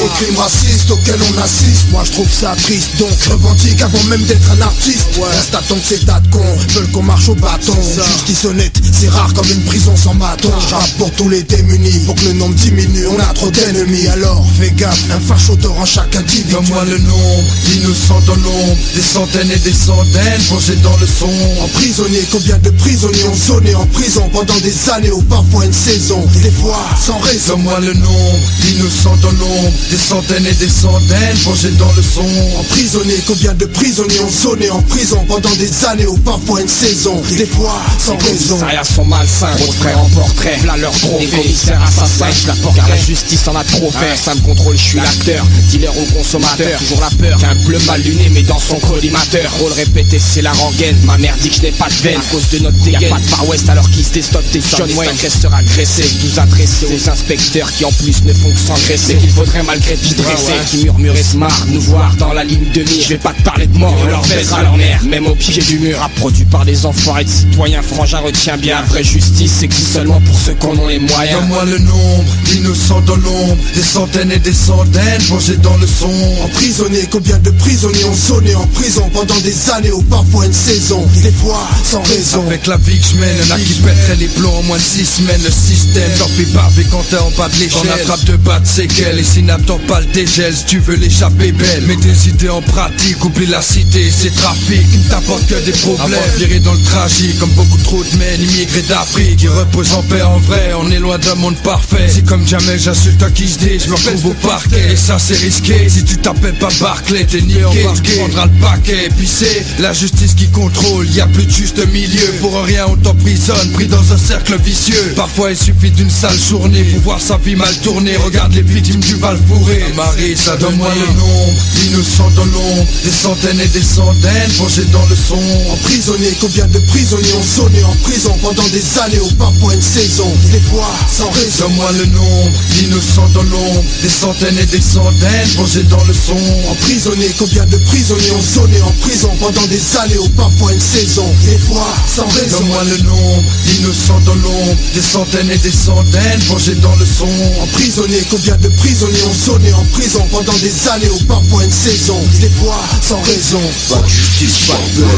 Au crime raciste auquel on assiste, moi je trouve ça triste. Donc revendique avant même d'être un artiste. Reste à ton que ces tas de cons veulent qu'on marche au bâton. Justice honnête, c'est rare comme une prison sans bâton. J'rappe pour tous les démunis, pour que le nombre diminue. On a trop d'ennemis, alors fais gaffe, un facho te rend chaque individu. Donne-moi le nombre d'innocents dans l'ombre, des centaines et des centaines plongés dans le son. Emprisonnés, combien de prisonniers ont sonné en prison pendant des années ou parfois une saison. Des fois sans raison. Donne-moi le nombre d'innocents dans l'ombre, des centaines et des centaines plongés dans le son. Emprisonnés, combien de prisonniers ont sonné en prison pendant des années ou parfois une saison. Des fois sans raison. Les commissariats sont malsains, gros frère en portrait, v'là leur trophée. Les commissaires assassins, je la porte car la justice en a trop fait. Simple contrôle, je suis l'acteur, dealer ou consommateur. Toujours la peur qu'un bleu mal luné mais dans son collimateur. Rôle répété, c'est la rengaine, ma mère dit que je n'ai pas de veine. À cause de notre dégaine, y'a pas de Far West alors qu'ils se déstockent des John Wayne. Agresseurs agressés, nous adresser aux inspecteurs qui en plus ne font que s'engraisser. Qu'il faudrait malgré tout dresser, qui murmurait smart, nous voir dans la ligne de mire. Je vais pas te parler de mort, on leur baisera leur mère, même au pied du mur. Produit par des enfoirés de citoyens, frangin retient bien. La vraie justice existe seulement pour ceux qui en ont les moyens. Donne-moi le nombre d'innocents dans l'ombre, des centaines et des centaines plongés dans le son. Emprisonnés, combien de prisonniers ont sonné en prison pendant des années ou parfois une saison. Des fois sans raison. Avec la vie que je mène, y'en a qui pèteraient les plombs en moins de 6 semaines. Le système t'en fait baver quand t'es en bas de l'échelle. T'en attrapes de bas de séquelles et si n'attends pas le dégel. Si tu veux l'échapper belle, mets tes idées en pratique. Oublie la cité, c'est trafic qui ne t'apporte que des problèmes. Avant de virer dans le tragique, comme beaucoup trop de men immigrés d'Afrique qui reposent en paix en vrai, on est loin d'un monde parfait. Si comme jamais j'insulte un qui se dit, je me retrouve au parquet. Et ça c'est risqué, si tu t'appelles pas Barclay, t'es niqué, tu prendras le paquet. Et puis c'est la justice qui contrôle, y a plus de juste milieu. Pour rien on t'emprisonne, pris dans un cercle vicieux. Parfois il suffit d'une sale journée pour voir sa vie mal tourner. Regarde les victimes du Val fourré. Marie, ça donne-moi le nombre d'innocents dans l'ombre, des centaines et des centaines plongés dans le son. Emprisonnés, combien de prisonniers ont sonné en prison pendant des années ou parfois une saison. Des fois sans raison. Donne-moi le nombre d'innocents dans l'ombre, des centaines et des centaines plongés dans le son. Emprisonnés, combien de prisonniers ont sonné en prison pendant des années ou parfois une saison. Des fois sans raison. Donne-moi le nombre d'innocents dans l'ombre, des centaines et des centaines plongés dans le son. Emprisonnés, combien de prisonniers ont sonné en prison pendant des années ou parfois une saison. Des fois sans raison. Pas de justice, pas de paix.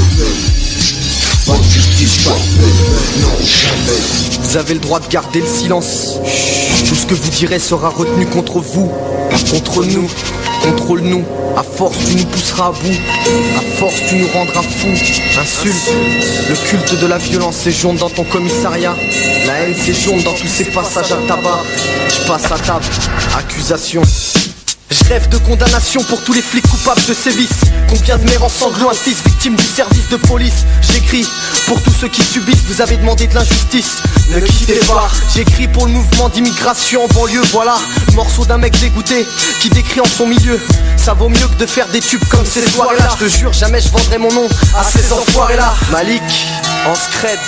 Pas de justice, pas de paix. Non, jamais. Vous avez le droit de garder le silence. Tout ce que vous direz sera retenu contre vous, contre nous. Contrôle-nous, à force tu nous pousseras à bout, à force tu nous rendras fous. Insulte, le culte de la violence séjourne dans ton commissariat. La haine séjourne dans tous ces passages à tabac. Je passe à table, accusation. Je rêve de condamnation pour tous les flics coupables de sévices. Combien de mères en sanglots, un fils victime du service de police. J'écris pour tous ceux qui subissent, vous avez demandé de l'injustice. Ne quittez pas, j'écris pour le mouvement d'immigration en banlieue. Voilà, morceau d'un mec dégoûté qui décrit en son milieu. Ça vaut mieux que de faire des tubes comme ces soirées-là. Je te jure, jamais je vendrai mon nom à ces enfoirés-là. Malik, en scred,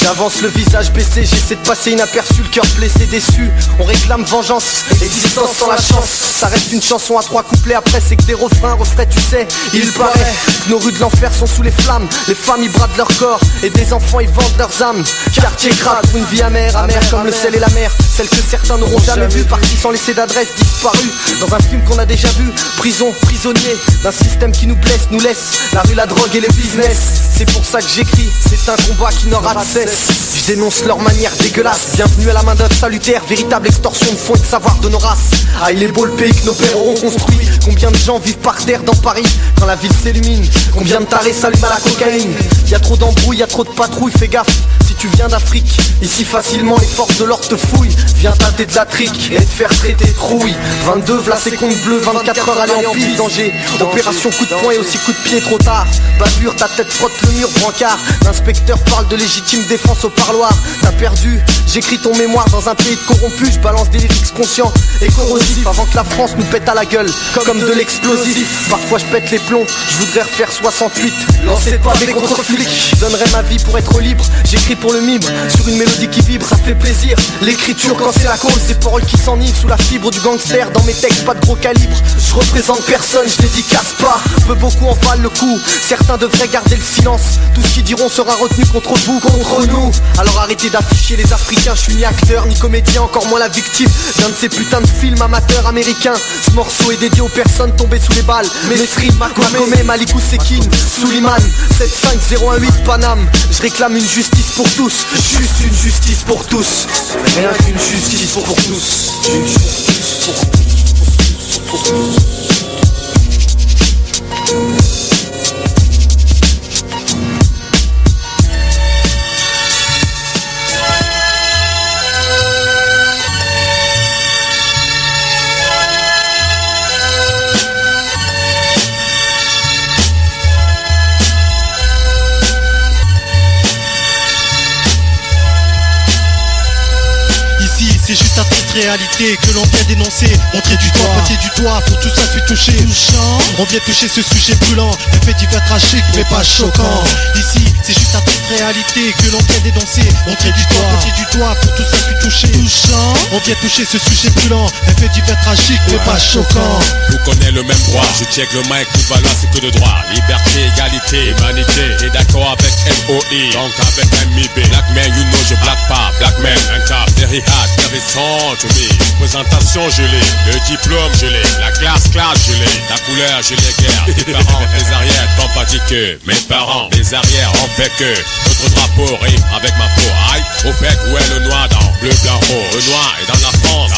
j'avance le visage baissé. J'essaie de passer inaperçu, le cœur blessé, déçu. On réclame vengeance, existence sans la chance. Ça reste une chanson à 3 couplets, après c'est que des refrains, tu sais. Il paraît que nos rues de l'enfer sont sous les flammes. Les femmes y bradent leur corps et des enfants y vendent leurs âmes. Quartier crade pour une vie amère, amère comme le sel et la mer. Celle que certains n'auront jamais vue, partis sans laisser d'adresse, disparue dans un film qu'on a déjà vu. Prison, prisonnier d'un système qui nous blesse, nous laisse la rue, la drogue et les business. C'est pour ça que j'écris, c'est un combat qui n'aura de cesse. Je dénonce leur manière dégueulasse. Bienvenue à la main d'œuvre salutaire, véritable extorsion de fonds et de savoir de nos races. Ah, il est beau le pays que nos pères auront construit. Combien de gens vivent par terre dans Paris quand la ville s'illumine? Combien de tarés s'allument à la cocaïne? Y'a trop d'embrouilles, y'a trop de patrouilles, fais gaffe. Si tu viens d'Afrique, ici facilement les forces de l'ordre te fouillent. Viens tâter de la trique et te faire traiter de trouille. 22 v'là c'est compte bleu, 24 heures aller en piste, danger. Opération coup de poing et aussi coup de pied trop tard. Bavure, ta tête frotte le mur, brancard. L'inspecteur parle de légitime défense au parloir. T'as perdu, j'écris ton mémoire dans un pays de corrompus. Je balance des lyrics conscients et corrosifs avant que la France nous pète à la gueule comme de l'explosif. Parfois je pète les plombs, je voudrais refaire 68. Lancer pas des contre-flics, je donnerais ma vie pour être libre. J'écris pour pour le mime. Sur une mélodie qui vibre, ça fait plaisir. L'écriture quand c'est la cause, des paroles qui s'enivrent sous la fibre du gangster. Dans mes textes, pas de gros calibre. Je représente personne, je dédicace pas. Peu beaucoup en valent le coup. Certains devraient garder le silence. Tout ce qu'ils diront sera retenu contre vous, contre nous. Alors arrêtez d'afficher les Africains. Je suis ni acteur, ni comédien, encore moins la victime d'un de ces putains de films amateurs américains. Ce morceau est dédié aux personnes tombées sous les balles. Mesri, Makome, Malikou Sekin, Suliman, 75018 Paname. Je réclame une justice pour tous. Juste une justice pour tous. Rien qu'une justice pour tous. Une justice pour tous. C'est juste un triste réalité que l'on vient dénoncer. Montrer du doigt, pointer du doigt, pour tout ça suis touché. Touchant, on vient toucher ce sujet brûlant. Un fait divers tragique mais pas choquant. Ici, c'est juste un triste réalité que l'on vient dénoncer. Montrer du doigt, pointer du doigt, pour tout ça suis touché. Touchant, on vient toucher ce sujet brûlant. Un fait divers tragique mais pas choquant. Vous connaissez le même droit, je check le mic, tout va là c'est que de droit. Liberté, égalité, humanité. Et d'accord avec MOI, donc avec MIB. Black man, you know je black pas. Black man, un cap, very hard, very strong to me. Présentation je l'ai, le diplôme je l'ai, la classe je l'ai, la couleur je l'ai guère. Tes parents, tes arrières, t'ont pas dit que mes parents, mes arrières ont fait que notre drapeau rime avec ma peau. Aïe, au fait où est le noir dans bleu, blanc, rose. Le noir est dans la France,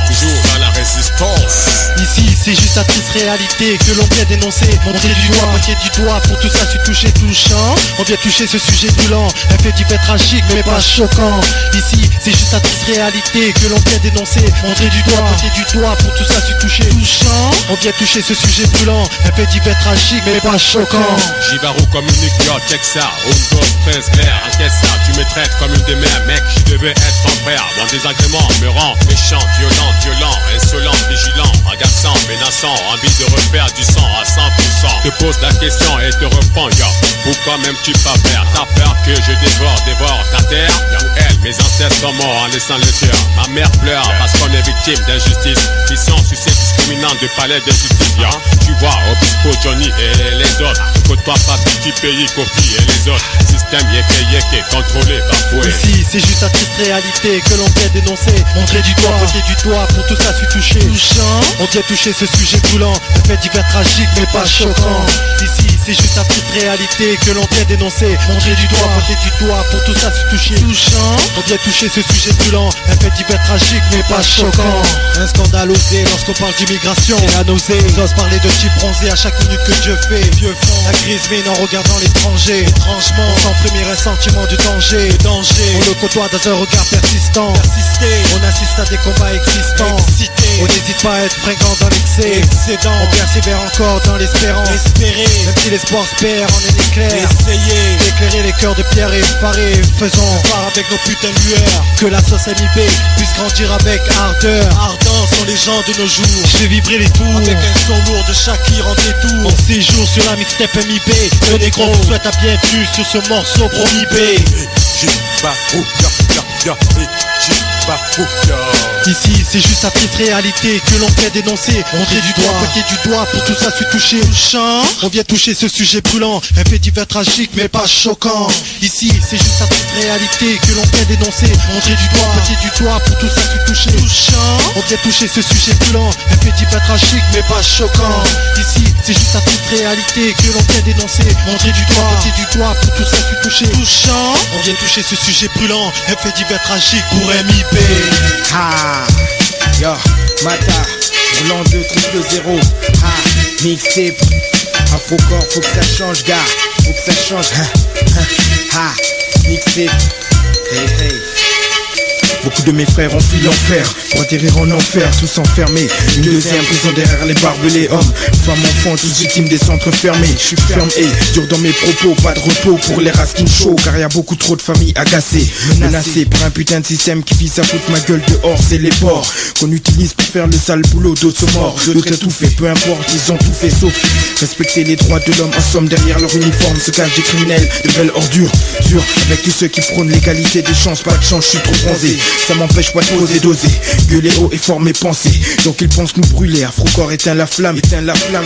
toujours dans la résistance. Ici c'est juste la triste réalité que l'on vient dénoncer. Montrer du doigt, pointer du doigt, pour tout ça suis touché, touchant. On vient toucher ce sujet brûlant, un fait divers tragique mais pas choquant. Ici c'est juste la triste réalité que l'on vient dénoncer. Montrer du doigt, pointer du doigt, pour tout ça suis touché, touchant. On vient toucher ce sujet brûlant, un fait divers tragique mais pas choquant. Jibarou communique, yo, check ça, une dose très claire. Encaisse ça, tu me traites comme une des mères, mec, je devais être ton frère. Mon désagrément me rend méchant, violent, insolent, vigilant, agaçant, menaçant, envie de refaire du sang à 100%. Te pose la question et te réponds, yo, pourquoi même tu pas faire? T'as peur que je dévore ta terre? Ou elle, mes ancêtres sont morts en laissant le cœur. Ma mère pleure parce qu'on est victime d'injustice. Qui sont succès discriminants de palais de justice, yo. Tu vois, Obispo, Johnny et les autres. Côtoie pas petit pays, Kofi et les autres. Système yéké, contrôlé, bafoué. Ici, c'est juste la triste réalité que l'on vient dénoncer. Montrer du doigt, pointer du doigt, pour tout ça suis touché. Touchant, on vient toucher ce sujet brûlant. Un fait divers tragique mais pas choquant. Ici, c'est juste la triste réalité que l'on vient dénoncer. Montrer du doigt, pointer du doigt, pour tout ça suis touché. Touchant, on vient toucher ce sujet brûlant. Un fait divers tragique mais pas choquant. Un scandale osé lorsqu'on parle d'immigration. C'est la nausée, ils osent parler de type bronzé à chaque minute que Dieu fait. Vieux fond, la grise mine en regardant l'étranger. Étrangement, sans frémir un sentiment de danger. On le côtoie dans un regard persistant. On assiste à des combats existants. On n'hésite pas à être fringant dans l'excès. On persévère encore dans l'espérance. Même si l'espoir se perd en un éclair. D'éclairer les cœurs de pierre et effarés. Faisons phare avec nos putains de lueurs. Que la sauce MIB puisse grandir avec ardeur. Ardents sont les gens de nos jours. Je fais vibrer les tours avec un son lourd de Shakir en détour. Mon séjour sur la mixtape MIB. Le négro vous souhaite la bienvenue sur ce morceau promis B. Ici c'est juste la triste réalité que l'on vient dénoncer. Montrer du doigt, pointer du doigt, pour tout ça suis touché. Touchant, on vient toucher ce sujet brûlant. Un fait divers tragique mais pas choquant. Ici c'est juste la triste réalité que l'on vient dénoncer. Montrer du doigt, pointer du doigt, pour tout ça suis touché. Touchant, on vient toucher ce sujet brûlant. Un fait divers tragique mais pas choquant. Ici c'est juste la triste réalité que l'on vient dénoncer. Montrer du doigt, pointer du doigt, pour tout ça suis touché. Touchant, on vient toucher ce sujet brûlant. Un fait divers tragique pour MIB. Ha, yo, Mata, Roland 2, 0, ha, mixtape, Afrocorps, faut que ça change, gars, faut que ça change, ha, mixtape, hey, hey. Beaucoup de mes frères ont fui l'enfer pour atterrir en enfer, tous enfermés. Une deuxième prison derrière les barbelés. Hommes, femmes, enfants, tous victimes des centres fermés. Je suis ferme et dur dans mes propos, pas de repos pour les raskin chauds, car y a beaucoup trop de familles agacées, menacées par un putain de système qui vise à foutre ma gueule dehors. C'est les porcs qu'on utilise pour faire le sale boulot. D'autres sont morts, d'autres tout fait, peu importe, ils ont tout fait sauf respecter les droits de l'homme. En somme, derrière leur uniforme se cachent des criminels, de belles ordures. Dur avec tous ceux qui prônent l'égalité des chances. Pas de chance, je suis trop bronzé, ça m'empêche pas de poser, d'oser, gueuler haut et fort mes pensées. Donc ils pensent nous brûler, Afro-Corps éteint la flamme,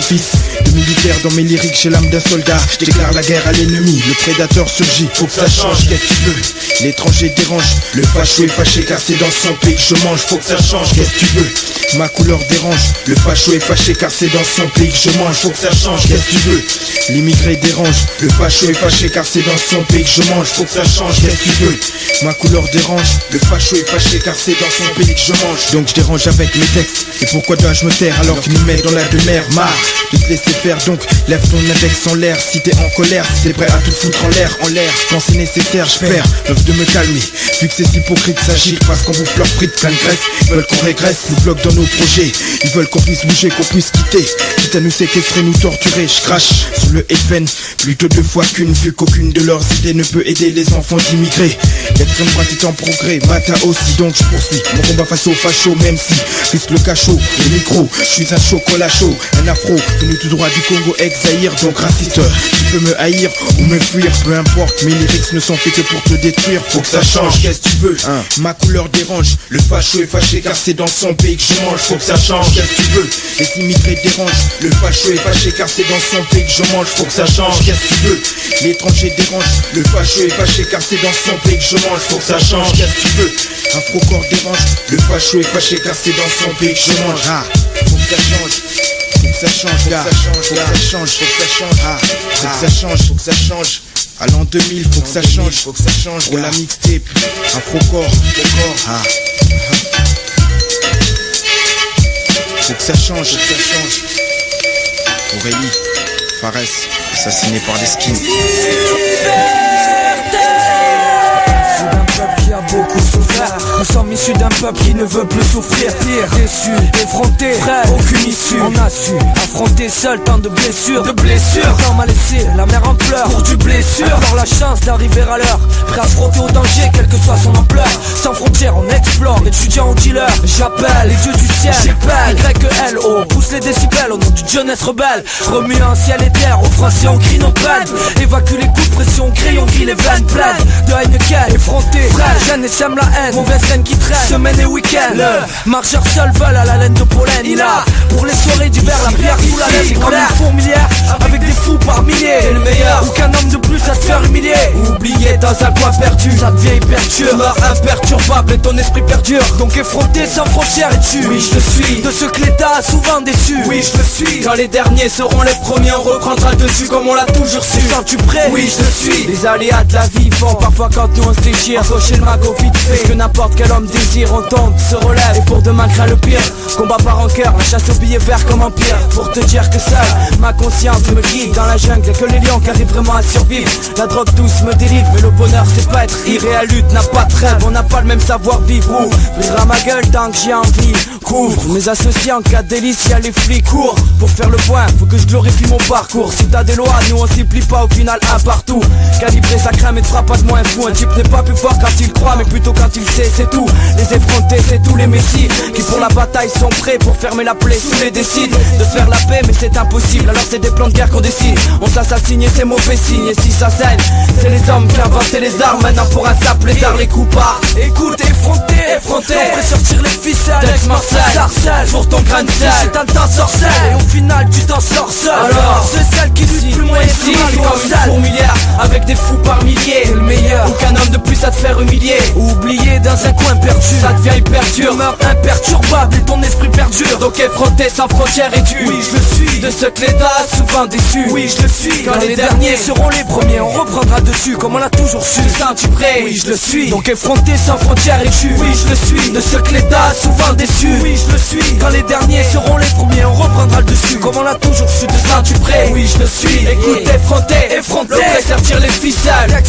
fils de militaire dans mes lyriques, j'ai l'âme d'un soldat. Je déclare la guerre à l'ennemi, le prédateur surgit. Faut que ça change, qu'est-ce que tu veux? L'étranger dérange, le facho est fâché car c'est dans son pays que je mange. Faut que ça change, qu'est-ce que tu veux? Ma couleur dérange, le facho est fâché car c'est dans son pays que je mange. Faut que ça change, qu'est-ce que tu veux? L'immigré dérange, le facho est fâché car c'est dans son pays que je mange. Faut que ça change, qu'est-ce que tu veux? Ma couleur dérange, le facho est fâché car c'est dans son pays que je mange. Donc je dérange avec mes textes, et pourquoi dois-je me taire alors qu'ils nous mettent dans la demeure? Marre de te laisser faire, donc lève ton index en l'air. Si t'es en colère, si t'es prêt à tout foutre en l'air, quand c'est nécessaire, je perds, peuvent de me calmer. Vu que c'est hypocrite, s'agit parce qu'on bouffe leur frites plein de graisse. Ils veulent qu'on régresse, nous bloquent dans nos projets. Ils veulent qu'on puisse bouger, qu'on puisse quitter. Quitte à nous séquestrer, nous torturer. Je crache sur le FN plutôt 2 fois qu'une, vu qu'aucune de leurs idées ne peut aider les enfants d'immigrés. L'extrême droite est en progrès, Mata aussi, donc je poursuis mon combat face aux fachos, même si risque le cachot, le micro. Je suis un chocolat chaud, un afro venu tout droit du Congo ex-Zaïre. Donc raciste, tu peux me haïr ou me fuir, peu importe, mes lyrics ne sont faits que pour te détruire. Faut que ça change, qu'est-ce que tu veux? Ma couleur dérange, le facho est fâché car c'est dans son pays que je mange. Faut que ça change, qu'est-ce que tu veux? Les immigrés dérangent, le facho est fâché car c'est dans son pays que je mange. Faut que ça change, qu'est-ce que tu veux? L'étranger dérange, le facho est fâché car c'est dans son pays que je mange. Faut que ça change, qu'est-ce que tu veux? Afro-Corps dérange, le facho est fâché car c'est dans son pays que je mange. Faut que ça change. Faut que ça change, gars. Faut que ça change, faut que ça change. Faut que ça change, faut que ça change. À l'an 2000, faut que ça change, faut que ça change. Pour la mixtape, Afro-Corps, faut que ça change, faut que ça change. Aurélie, Fares, assassiné par des skins. Qui a beaucoup souffert. Nous sommes issus d'un peuple qui ne veut plus souffrir. Pire, déçu, effronté, frère, aucune issue. On a su affronter seul tant de blessures. Le temps m'a laissé la mer en pleurs pour du blessure. Alors la chance d'arriver à l'heure, prêt à se frotter au danger quelle que soit son ampleur. Sans frontières on explore, étudiant ou dealer. J'appelle les dieux du ciel, YLO, pousse les décibels au nom du jeunesse rebelle. Remuant ciel et terre, aux français on crie nos peines. Évacue les coups de pression, crayon gris, les veines pleines de Heineken. Effronté, frère, jeune et sème la haine. Mauvaise laine qui traîne, semaine et week-end. Le marcheur seul vole à la laine de pollen. Il a pour les soirées d'hiver la bière sous la laine. C'est comme une fourmilière avec des fous par milliers. C'est le meilleur, ou qu'un homme de plus à te faire humilier. Oublié dans un coin perdu, ça devient hyper dur. Meurs imperturbable et ton esprit perdure. Donc effronté sans frontières et tu. Oui je le suis, de ce que l'État a souvent déçu. Oui je le suis, quand les derniers seront les premiers on reprendra dessus comme on l'a toujours su. Sens-tu prêt? Oui je le suis. Les aléas de la vie font parfois quand nous on se déchire. Cocher le magot vite fait, que n'importe quel homme désire. On tombe, se relève et pour demain craint le pire. Combat par rancœur, la chasse au billet vert comme empire. Pour te dire que seul, ma conscience me guide dans la jungle. Y'a que les lions qui arrivent vraiment à survivre. La drogue douce me délivre, mais le bonheur c'est pas être irréel. Lutte n'a pas de rêve, on n'a pas le même savoir-vivre. Ouvrira ma gueule tant que j'ai envie. Couvre mes associés en cas de délice, y'a les flics. Cours pour faire le point, faut que je glorifie mon parcours. Si t'as des lois, nous on s'y plie pas au final un partout. Calibrer sa crème et te fera pas de moins fou. Un type n'est pas plus fort quand il croit, mais plutôt quand il sait, c'est tout. Les effrontés, c'est tous les messies qui pour la bataille sont prêts pour fermer la plaie. Tous les décident de faire la paix, mais c'est impossible. Alors c'est des plans de guerre qu'on décide. On s'assassine et c'est mauvais signe. Et si ça saigne, c'est les hommes qui inventaient les armes. Maintenant pour un simple lézard, les coups partent. Écoute, effronté, on fait sortir les ficelles. Marseille, sarcelle, pour ton crâne sale. C'est un temps sorcelle, et au final tu t'en sors seul. Alors, c'est celle qui lutte plus moins ici. C'est comme une fourmilière, avec des fous par milliers. C'est le meilleur, aucun homme de plus à te faire humilier. Oublié dans un coin perdu, ça devient hyper dur. Meurs imperturbable et ton esprit perdure. Donc effronté sans frontières et tu. Oui je le suis, de ce que l'État a souvent déçu. Oui je le suis, quand les derniers seront les premiers. On reprendra dessus comme on l'a toujours su. Tu prêt? Oui je le suis, donc effronté sans frontières et tu. Oui je le suis, de ce que l'État a souvent déçu. Oui je le suis, quand les derniers seront les premiers. On reprendra le dessus comme on l'a toujours su. Tu prêt? Oui je le suis, écoute effronté, le prêt sortir les ficelles.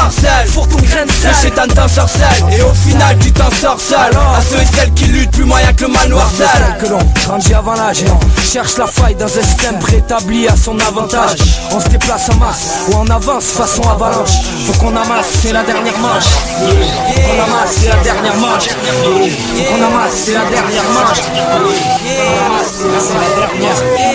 harcèlent, pour ton grain de sel, le chétan t'ensorcelle, et au final tu t'en sors seul. À ceux et celles qui luttent, plus moyen que le mal noircelle. Que l'on grandit avant l'âge et on cherche la faille dans un système préétabli à son avantage. On se déplace en masse ou en avance façon avalanche. Faut qu'on amasse, c'est la dernière manche. Faut qu'on amasse, c'est la dernière manche. Faut qu'on amasse, c'est la dernière manche. Faut qu'on amasse, c'est la dernière.